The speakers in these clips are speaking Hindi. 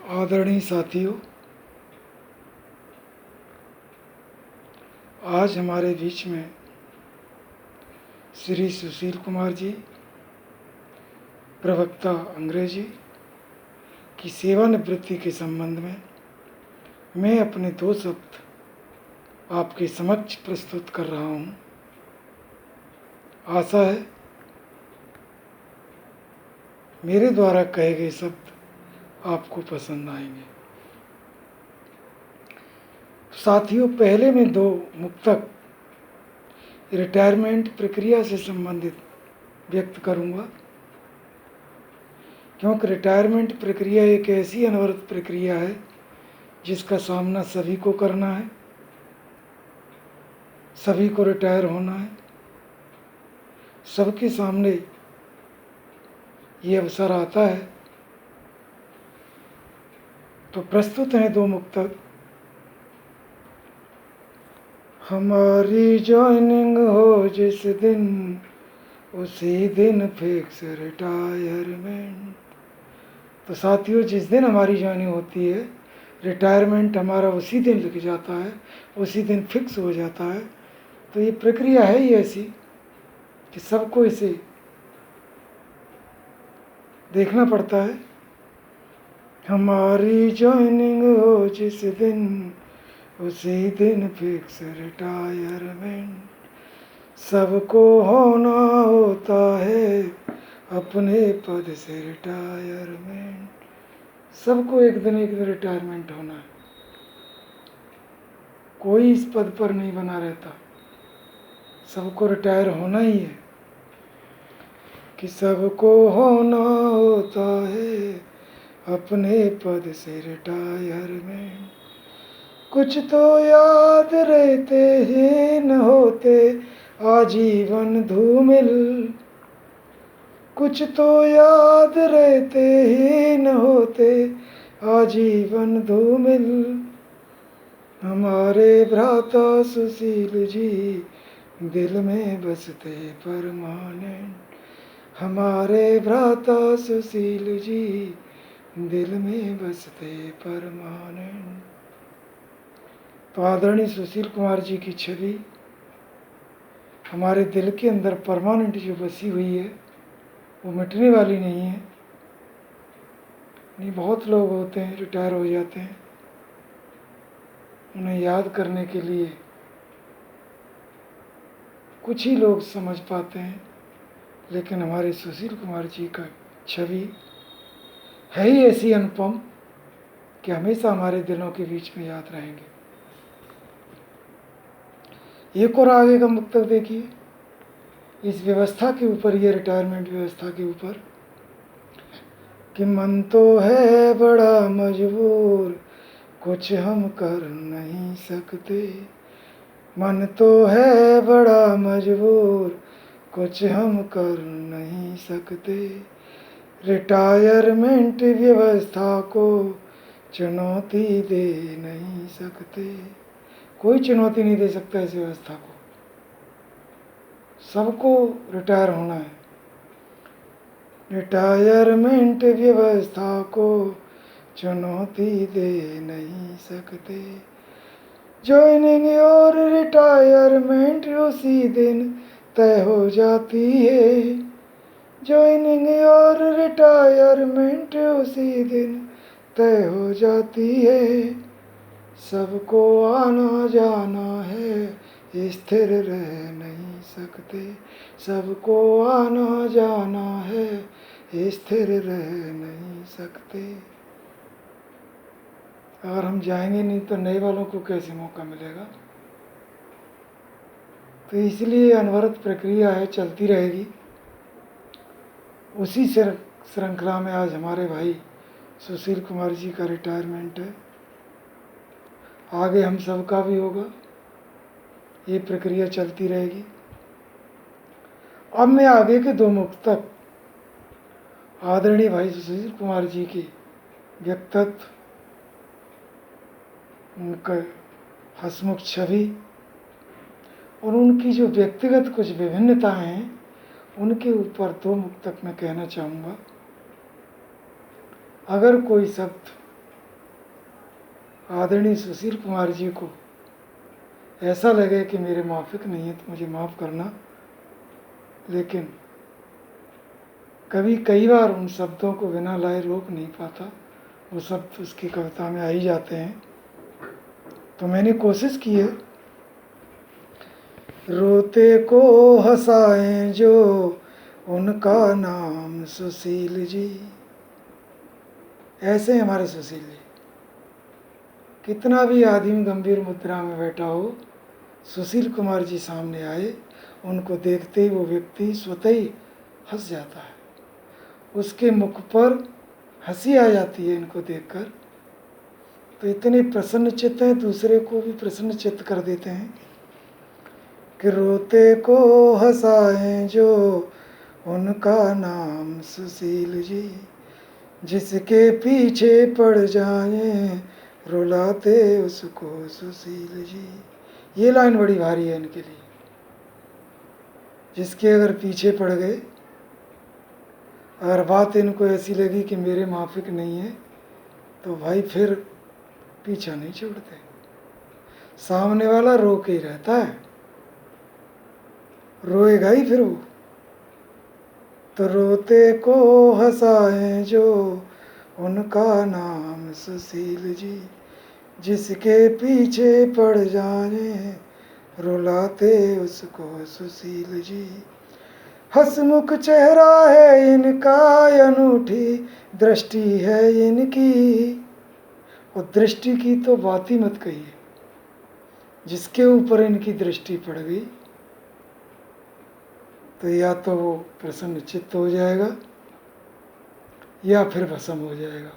आदरणीय साथियों, आज हमारे बीच में श्री सुशील कुमार जी, प्रवक्ता अंग्रेजी की सेवानिवृत्ति के संबंध में मैं अपने 2 शब्द आपके समक्ष प्रस्तुत कर रहा हूँ। आशा है मेरे द्वारा कहे गए शब्द आपको पसंद आएंगे। साथियों, पहले मैं 2 मुक्तक रिटायरमेंट प्रक्रिया से संबंधित व्यक्त करूंगा, क्योंकि रिटायरमेंट प्रक्रिया एक ऐसी अनवरत प्रक्रिया है जिसका सामना सभी को करना है, सभी को रिटायर होना है, सबके सामने ये अवसर आता है। तो प्रस्तुत हैं 2 मुक्तक। हमारी जॉइनिंग हो जिस दिन, उसी दिन फिक्स रिटायरमेंट। तो साथियों, जिस दिन हमारी जॉइनिंग होती है, रिटायरमेंट हमारा उसी दिन लिख जाता है, उसी दिन फिक्स हो जाता है। तो ये प्रक्रिया है ही ऐसी कि सबको इसे देखना पड़ता है। हमारी जॉइनिंग हो जिस दिन, उसी दिन फिक्स रिटायरमेंट। सबको होना होता है अपने पद से रिटायरमेंट। सबको एक दिन रिटायरमेंट होना है। कोई इस पद पर नहीं बना रहता, सबको रिटायर होना ही है। कि सबको होना होता है अपने पद से रिटायरमेंट। कुछ तो याद रहते ही न होते आजीवन धूमिल। कुछ तो याद रहते ही न होते आजीवन धूमिल। हमारे भ्राता सुशील जी दिल में बसते परमानेंट। हमारे भ्राता सुशील जी दिल में बसते परमानेंट। तो आदरणीय सुशील कुमार जी की छवि हमारे दिल के अंदर परमानेंट जो बसी हुई है, वो मिटने वाली नहीं है। नहीं, बहुत लोग होते हैं रिटायर हो जाते हैं, उन्हें याद करने के लिए कुछ ही लोग समझ पाते हैं, लेकिन हमारे सुशील कुमार जी का छवि है ही ऐसी अनुपम कि हमेशा हमारे दिलों के बीच में याद रहेंगे। एक और आगे का मुक्तक देखिए, इस व्यवस्था के ऊपर, ये रिटायरमेंट व्यवस्था के ऊपर, कि मन तो है बड़ा मजबूर, कुछ हम कर नहीं सकते। मन तो है बड़ा मजबूर, कुछ हम कर नहीं सकते। रिटायरमेंट व्यवस्था को चुनौती दे नहीं सकते। कोई चुनौती नहीं दे सकता इस व्यवस्था को, सबको रिटायर होना है। रिटायरमेंट व्यवस्था को चुनौती दे नहीं सकते। ज्वाइनिंग और रिटायरमेंट उसी दिन तय हो जाती है। ज्वाइनिंग और रिटायरमेंट उसी दिन तय हो जाती है। सबको आना जाना है, स्थिर रह नहीं सकते। सबको आना जाना है, स्थिर रह नहीं सकते। अगर हम जाएंगे नहीं तो नए वालों को कैसे मौका मिलेगा। तो इसलिए अनवरत प्रक्रिया है, चलती रहेगी। उसी श्रृंखला में आज हमारे भाई सुशील कुमार जी का रिटायरमेंट है। आगे हम सबका भी होगा, ये प्रक्रिया चलती रहेगी। अब मैं आगे के 2 मुक्तक आदरणीय भाई सुशील कुमार जी की व्यक्तित्व, उनका हंसमुख छवि और उनकी जो व्यक्तिगत कुछ विभिन्नताएं हैं, उनके ऊपर 2 मुक्तक मैं कहना चाहूँगा। अगर कोई शब्द आदरणीय सुशील कुमार जी को ऐसा लगे कि मेरे माफिक नहीं है तो मुझे माफ़ करना, लेकिन कई बार उन शब्दों को बिना लाए रोक नहीं पाता, वो शब्द उसकी कविता में आ ही जाते हैं। तो मैंने कोशिश की है, रोते को हंसाएं जो उनका नाम सुशील जी। ऐसे हमारे सुशील जी, कितना भी आदमी गंभीर मुद्रा में बैठा हो, सुशील कुमार जी सामने आए, उनको देखते ही वो व्यक्ति स्वतः ही हंस जाता है, उसके मुख पर हंसी आ जाती है इनको देखकर। तो इतने प्रसन्न चित्त हैं, दूसरे को भी प्रसन्न चित्त कर देते हैं कि रोते को हंसाएं जो उनका नाम सुशील जी, जिसके पीछे पड़ जाएं रुलाते उसको सुशील जी। ये लाइन बड़ी भारी है इनके लिए। जिसके अगर पीछे पड़ गए, अगर बात इनको ऐसी लगी कि मेरे माफिक नहीं है, तो भाई फिर पीछा नहीं छोड़ते, सामने वाला रो के ही रहता है, रोएगा ही फिर वो। तो रोते को हंसाएं जो उनका नाम सुशील जी, जिसके पीछे पड़ जाए रुलाते उसको सुशील जी। हंसमुख चेहरा है इनका, अनूठी दृष्टि है इनकी। और दृष्टि की तो बात ही मत कहिए, जिसके ऊपर इनकी दृष्टि पड़ गई तो या तो वो प्रसन्न चित्त हो जाएगा या फिर भस्म हो जाएगा।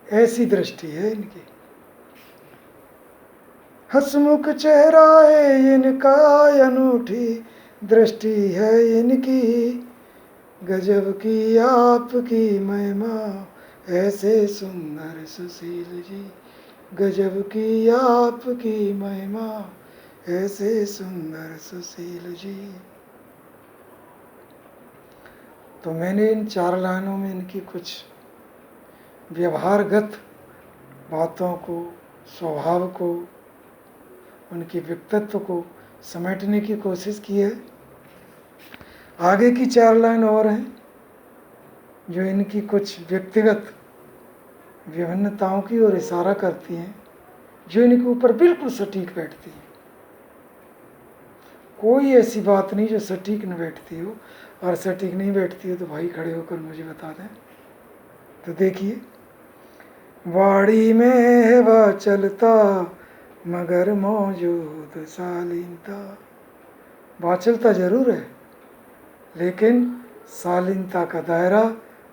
ऐसी दृष्टि है इनकी। हंसमुख चेहरा है इनका, अनूठी दृष्टि है इनकी। गजब की आपकी महिमा, ऐसे सुंदर सुशील जी। गजब की आपकी महिमा, ऐसे सुंदर सुशील जी। तो मैंने इन 4 लाइनों में इनकी कुछ व्यवहारगत बातों को, स्वभाव को, उनके व्यक्तित्व को समेटने की कोशिश की है। आगे की 4 लाइन और हैं जो इनकी कुछ व्यक्तिगत विभिन्नताओं की ओर इशारा करती हैं, जो इनके ऊपर बिल्कुल सटीक बैठती है। कोई ऐसी बात नहीं जो सटीक न बैठती हो, और सटीक नहीं बैठती हो तो भाई खड़े होकर मुझे बता दें। तो देखिए, वाड़ी में है वह चलता मगर मौजूद शालीनता। बाचलता जरूर है, लेकिन शालीनता का दायरा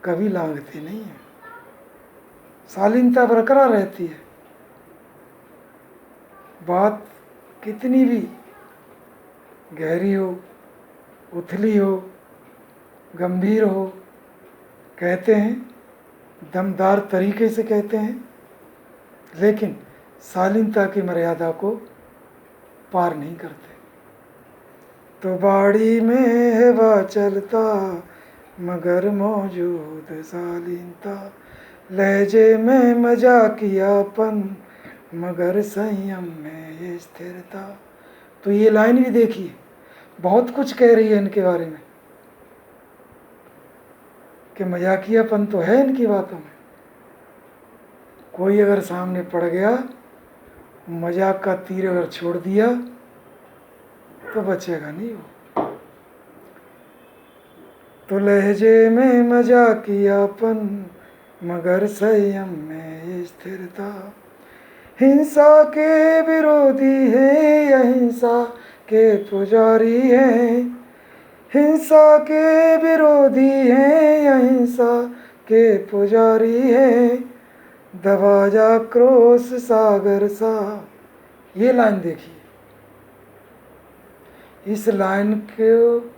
कभी लांघती नहीं है। शालीनता बरकरार रहती है। बात कितनी भी गहरी हो, उथली हो, गंभीर हो, कहते हैं दमदार तरीके से कहते हैं, लेकिन शालीनता की मर्यादा को पार नहीं करते। तो बाड़ी में है वह चलता मगर मौजूद शालीनता। लहजे में मजाकियापन मगर संयम में ये स्थिरता। तो ये लाइन भी देखिए, बहुत कुछ कह रही है इनके बारे में कि मजाकियापन तो है इनकी बातों में। कोई अगर सामने पड़ गया, मजाक का तीर अगर छोड़ दिया तो बचेगा नहीं वो। तो लहजे में मजाकियापन मगर संयम में स्थिरता। हिंसा के विरोधी हैं, अहिंसा के पुजारी हैं। हिंसा के विरोधी हैं, अहिंसा के पुजारी हैं। दबा जा क्रोश सागर सा। ये लाइन देखिए, इस लाइन को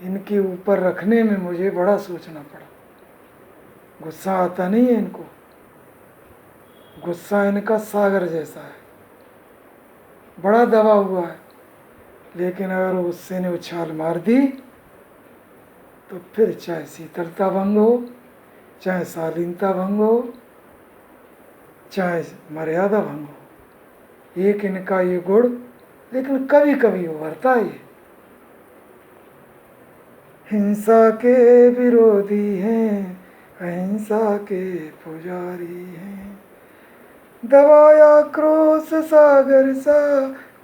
इनके ऊपर रखने में मुझे बड़ा सोचना पड़ा। गुस्सा आता नहीं है इनको, गुस्सा इनका सागर जैसा है, बड़ा दबा हुआ है, लेकिन अगर गुस्से ने उछाल मार दी तो फिर चाहे शीतलता भंग हो, चाहे शालीनता भंग हो, चाहे मर्यादा भंग हो, एक इनका ये गुण, लेकिन कभी कभी उभरता है ये। हिंसा के विरोधी हैं, अहिंसा के पुजारी हैं, दबाया क्रोध सागर सा,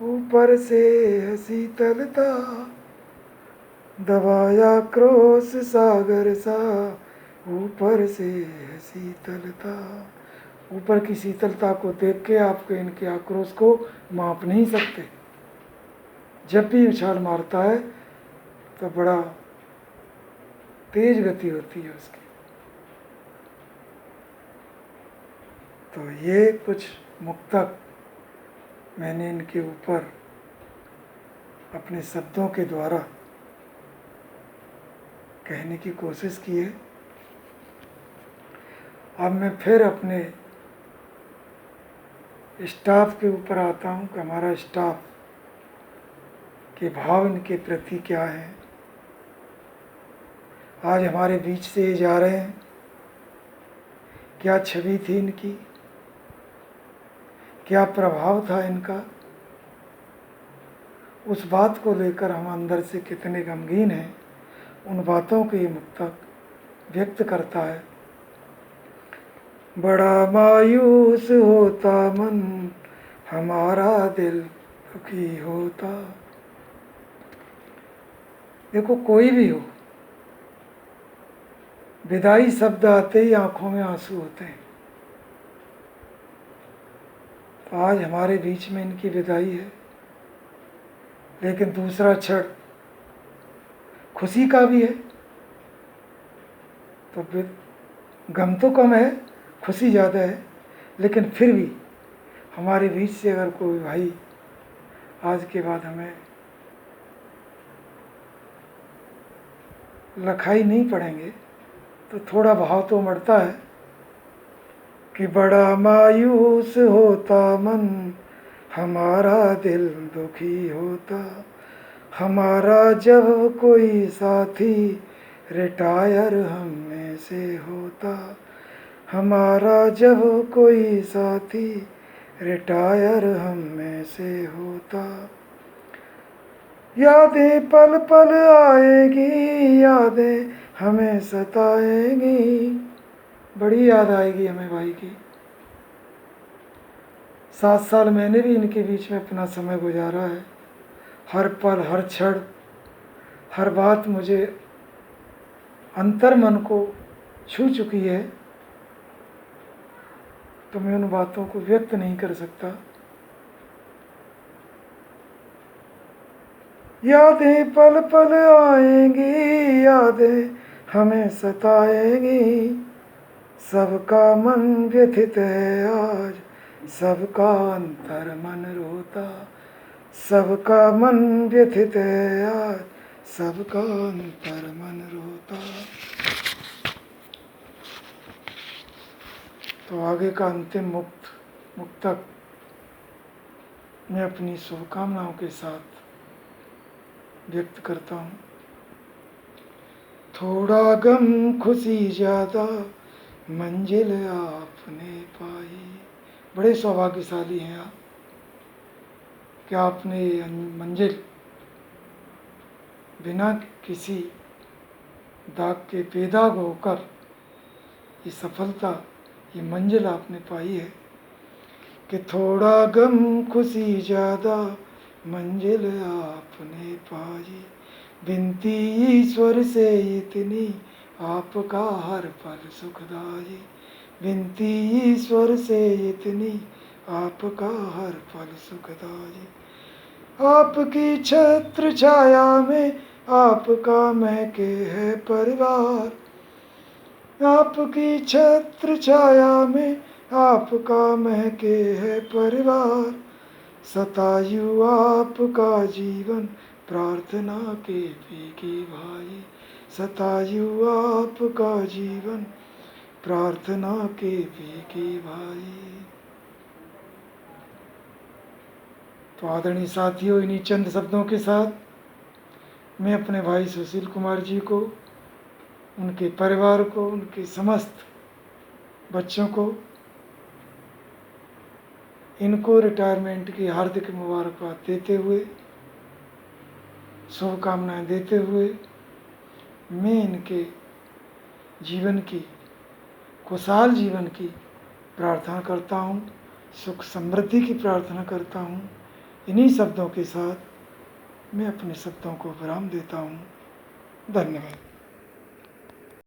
ऊपर से है शीतलता, दबाया क्रोध सागर सा, ऊपर से है शीतलता। ऊपर की शीतलता को देख के आपके इनके आक्रोश को माप नहीं सकते। जब भी उछाल मारता है तो बड़ा तेज गति होती है उसकी। तो ये कुछ मुक्तक मैंने इनके ऊपर अपने शब्दों के द्वारा कहने की कोशिश की है। अब मैं फिर अपने स्टाफ के ऊपर आता हूँ कि हमारा स्टाफ के भाव इनके प्रति क्या है। आज हमारे बीच से ये जा रहे हैं, क्या छवि थी इनकी, क्या प्रभाव था इनका, उस बात को लेकर हम अंदर से कितने गमगीन हैं, उन बातों को ये मुक्तक व्यक्त करता है। बड़ा मायूस होता मन, हमारा दिल दुखी होता। देखो, कोई भी हो, विदाई शब्द आते ही आंखों में आंसू होते हैं। तो आज हमारे बीच में इनकी विदाई है, लेकिन दूसरा क्षण खुशी का भी है। तो गम तो कम है, खुशी ज़्यादा है, लेकिन फिर भी हमारे बीच से अगर कोई भाई आज के बाद हमें लखाई नहीं पड़ेंगे तो थोड़ा भाव तो मरता है कि बड़ा मायूस होता मन, हमारा दिल दुखी होता। हमारा जब कोई साथी रिटायर हम में से होता, हमारा जब कोई साथी रिटायर हम में से होता। यादें पल पल आएगी, यादें हमें सताएंगी, बड़ी याद आएगी हमें भाई की। 7 साल मैंने भी इनके बीच में अपना समय गुजारा है। हर पल, हर क्षण, हर बात मुझे अंतर मन को छू चुकी है, तो मैं उन बातों को व्यक्त नहीं कर सकता। यादें पल पल आएंगी, यादें हमें सताएंगी, सबका मन व्यथित है आज, सबका अंतर मन रोता। सबका मन व्यथित है आज, सबका अंतर मन रोता। तो आगे का अंतिम मुक्तक मैं अपनी शुभकामनाओं के साथ व्यक्त करता हूँ। थोड़ा गम खुशी ज़्यादा, मंजिल आपने पाई। बड़े सौभाग्यशाली हैं आप कि आपने मंजिल बिना किसी दाग के बेदाग होकर ये सफलता, ये मंजिल आपने पाई है कि थोड़ा गम खुशी ज़्यादा, मंजिल आपने पाई। विनती ईश्वर से इतनी, आपका हर पल सुखदाई। विनती ईश्वर से इतनी, आपका हर पल सुखदाई। आपकी छत्र छाया में आपका महके है परिवार। आपकी छत्र छाया में आपका महके है परिवार। सतायु आपका जीवन, प्रार्थना के फीके भाई। सतायु आपका जीवन, प्रार्थना के फीके भाई। तो आदरणीय साथियों, इन्हीं चंद शब्दों के साथ मैं अपने भाई सुशील कुमार जी को, उनके परिवार को, उनके समस्त बच्चों को इनको रिटायरमेंट की हार्दिक मुबारकबाद देते हुए, शुभकामनाएं देते हुए, मैं इनके जीवन की, खुशहाल जीवन की प्रार्थना करता हूँ, सुख समृद्धि की प्रार्थना करता हूँ। इन्हीं शब्दों के साथ मैं अपने शब्दों को विराम देता हूँ। धन्यवाद।